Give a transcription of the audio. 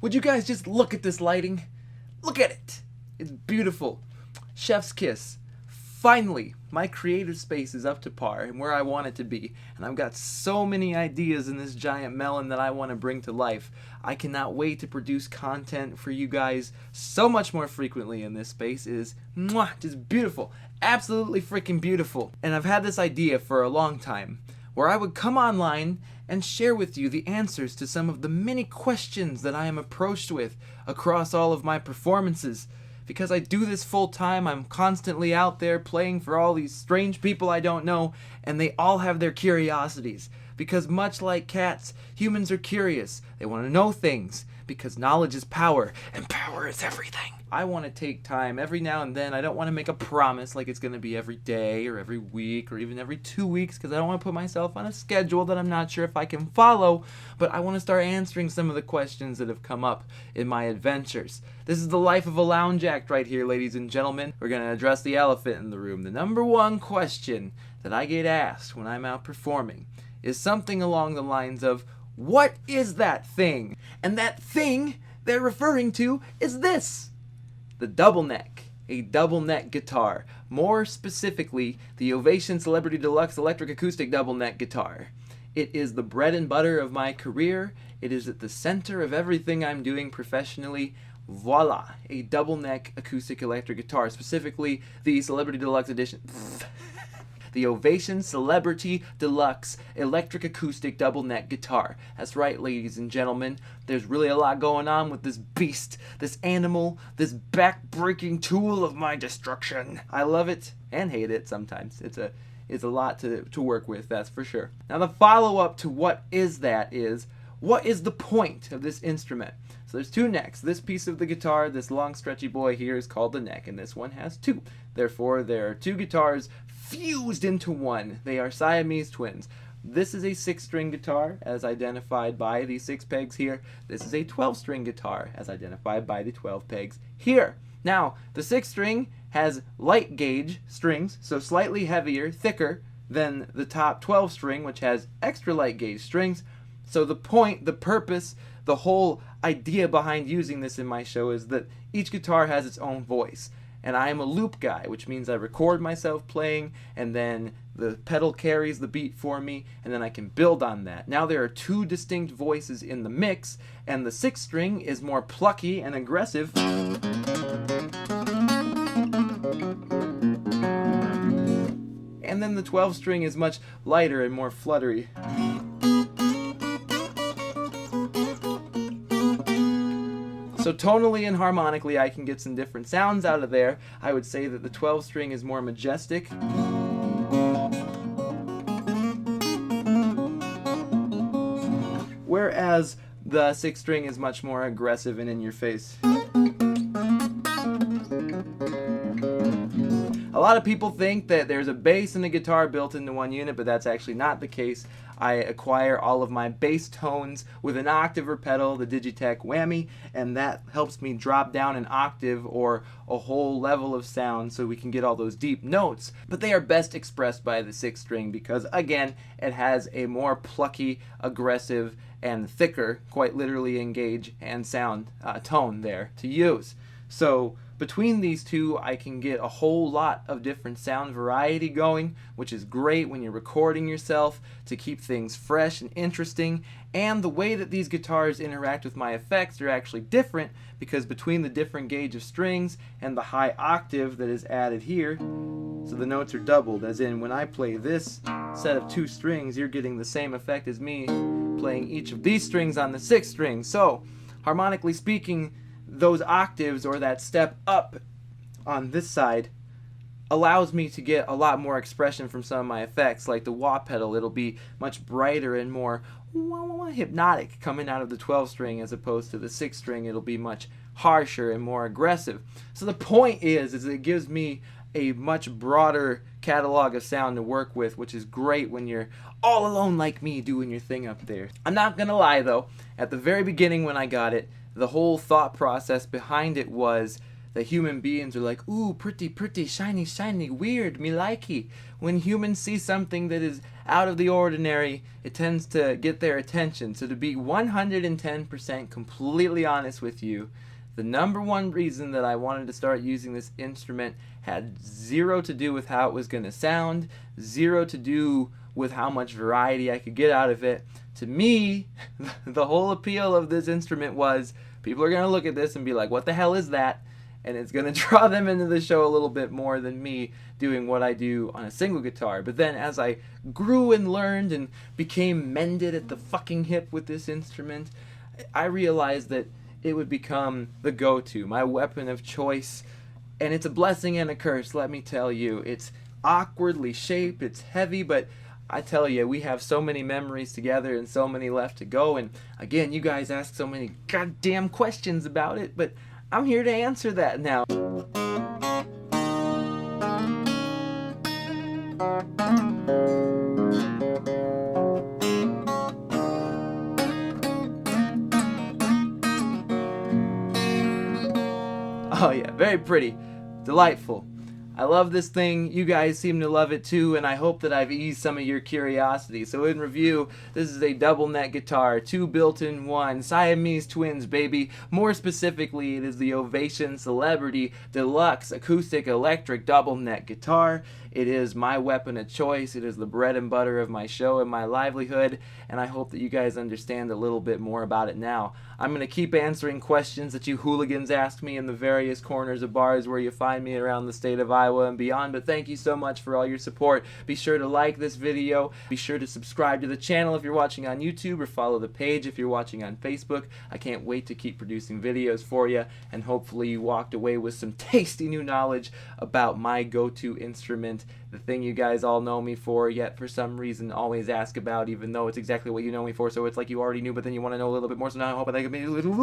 Would you guys just look at this lighting? Look at it. It's beautiful. Chef's kiss. Finally, my creative space is up to par and where I want it to be, and I've got so many ideas in this giant melon that I want to bring to life. I cannot wait to produce content for you guys so much more frequently in this space. It is just beautiful, absolutely freaking beautiful. And I've had this idea for a long time, where I would come online and share with you the answers to some of the many questions that I am approached with across all of my performances. Because I do this full time, I'm constantly out there playing for all these strange people I don't know, and they all have their curiosities. Because much like cats, humans are curious. They want to know things, because knowledge is power, and power is everything. I want to take time every now and then. I don't want to make a promise like it's going to be every day or every week or even every 2 weeks, because I don't want to put myself on a schedule that I'm not sure if I can follow, but I want to start answering some of the questions that have come up in my adventures. This is the life of a lounge act right here, ladies and gentlemen. We're going to address the elephant in the room. The number one question that I get asked when I'm out performing is something along the lines of, what is that thing? And that thing they're referring to is this. The double neck, a double neck guitar. More specifically, the Ovation Celebrity Deluxe Electric Acoustic Double Neck Guitar. It is the bread and butter of my career. It is at the center of everything I'm doing professionally. Voila, a double neck acoustic electric guitar, specifically the Celebrity Deluxe Edition. The Ovation Celebrity Deluxe Electric Acoustic Double Neck Guitar. That's right, ladies and gentlemen. There's really a lot going on with this beast, this animal, this back-breaking tool of my destruction. I love it and hate it sometimes. It's a lot to work with, that's for sure. Now the follow-up to what is that is, what is the point of this instrument? So there's two necks. This piece of the guitar, this long stretchy boy here, is called the neck, and this one has two. Therefore, there are two guitars fused into one. They are Siamese twins. This is a 6-string guitar, as identified by the 6 pegs here. This is a 12-string guitar, as identified by the 12 pegs here. Now, the 6-string has light gauge strings, so slightly heavier, thicker than the top 12-string, which has extra light gauge strings. So the point, the purpose, the whole idea behind using this in my show is that each guitar has its own voice. And I am a loop guy, which means I record myself playing, and then the pedal carries the beat for me, and then I can build on that. Now there are two distinct voices in the mix, and the 6th string is more plucky and aggressive. And then the 12th string is much lighter and more fluttery. So tonally and harmonically I can get some different sounds out of there. I would say that the 12th string is more majestic. Whereas the 6th string is much more aggressive and in your face. A lot of people think that there's a bass and a guitar built into one unit, but that's actually not the case. I acquire all of my bass tones with an octave or pedal, the Digitech Whammy, and that helps me drop down an octave or a whole level of sound so we can get all those deep notes. But they are best expressed by the 6th string because, again, it has a more plucky, aggressive, and thicker, quite literally in gauge and sound tone there to use. So between these two, I can get a whole lot of different sound variety going, which is great when you're recording yourself to keep things fresh and interesting. And the way that these guitars interact with my effects are actually different because between the different gauge of strings and the high octave that is added here, so the notes are doubled, as in when I play this set of 2 strings, you're getting the same effect as me playing each of these strings on the 6th string. So, harmonically speaking, those octaves or that step up on this side allows me to get a lot more expression from some of my effects, like the wah pedal. It'll be much brighter and more hypnotic coming out of the 12th string as opposed to the 6th string. It'll be much harsher and more aggressive. So the point is it gives me a much broader catalog of sound to work with, which is great when you're all alone like me doing your thing up there. I'm not gonna lie though, at the very beginning when I got it, the whole thought process behind it was that human beings are like, ooh, pretty, pretty, shiny, shiny, weird, me likey. When humans see something that is out of the ordinary, it tends to get their attention. So to be 110% completely honest with you, the number one reason that I wanted to start using this instrument had zero to do with how it was going to sound, zero to do with how much variety I could get out of it. To me, the whole appeal of this instrument was people are going to look at this and be like, what the hell is that? And it's going to draw them into the show a little bit more than me doing what I do on a single guitar. But then as I grew and learned and became mended at the fucking hip with this instrument, I realized that it would become the go-to, my weapon of choice. And it's a blessing and a curse, let me tell you. It's awkwardly shaped, it's heavy, but I tell you, we have so many memories together and so many left to go. And again, you guys ask so many goddamn questions about it, but I'm here to answer that now. Oh yeah, very pretty, delightful. I love this thing, you guys seem to love it too, and I hope that I've eased some of your curiosity. So in review, this is a double neck guitar, 2 built-in 1, Siamese twins, baby. More specifically, it is the Ovation Celebrity Deluxe Acoustic Electric Double Neck Guitar. It is my weapon of choice, it is the bread and butter of my show and my livelihood, and I hope that you guys understand a little bit more about it now. I'm going to keep answering questions that you hooligans ask me in the various corners of bars where you find me around the state of Iowa and beyond, but thank you so much for all your support. Be sure to like this video, be sure to subscribe to the channel if you're watching on YouTube, or follow the page if you're watching on Facebook. I can't wait to keep producing videos for you, and hopefully you walked away with some tasty new knowledge about my go-to instrument, the thing you guys all know me for, yet for some reason always ask about, even though it's exactly what you know me for. So it's like you already knew, but then you want to know a little bit more. So now I hope I can be a little